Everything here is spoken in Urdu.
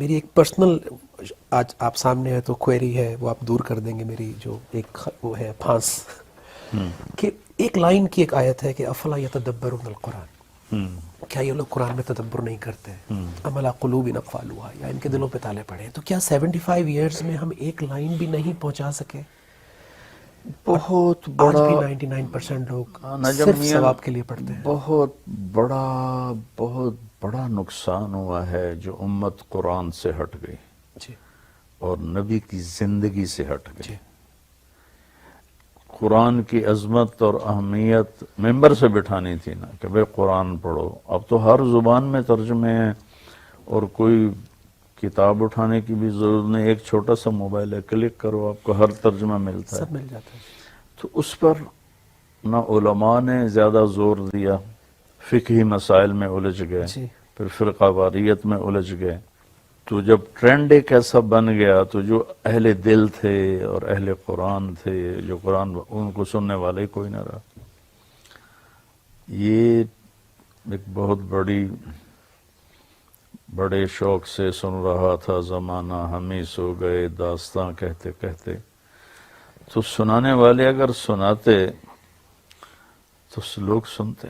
میری ایک پرسنل آج آپ سامنے ہے تو کوئری ہے، وہ آپ دور کر دیں گے میری جو ایک وہ ہے پھانس، کہ ایک لائن کی ایک آیت ہے کہ افلا یتدبرون القرآن، کیا یہ لوگ قرآن میں تدبر نہیں کرتے؟ ام علی قلوب اقفالها، یا ان کے دلوں پہ تالے پڑے ہیں؟ تو کیا 75 ایئرز میں ہم ایک لائن بھی نہیں پہنچا سکے؟ اور بہت آج بڑا بھی 99% لوگ نجم صرف میاں، ثواب کے لیے پڑھتے ہیں۔ بہت بڑا نقصان ہوا ہے جو امت قرآن سے ہٹ گئی جی اور نبی کی زندگی سے ہٹ گئی۔ جی قرآن کی عظمت اور اہمیت ممبر سے بٹھانی تھی نا کہ بھئی قرآن پڑھو، اب تو ہر زبان میں ترجمے ہیں اور کوئی کتاب اٹھانے کی بھی ضرورت نہیں، ایک چھوٹا سا موبائل ہے، کلک کرو آپ کو ہر ترجمہ ملتا ہے۔ سب مل جاتا ہے۔ تو اس پر نہ علماء نے زیادہ زور دیا، فقہی مسائل میں الجھ گئے، جی پھر فرقہ واریت میں الجھ گئے۔ تو جب ٹرینڈ ایک ایسا بن گیا تو جو اہل دل تھے اور اہل قرآن تھے، جو قرآن ان کو سننے والے کوئی نہ رہا۔ یہ ایک بہت بڑے شوق سے سن رہا تھا زمانہ، ہم ہی سو گئے داستاں کہتے کہتے۔ تو سنانے والے اگر سناتے تو لوگ سنتے۔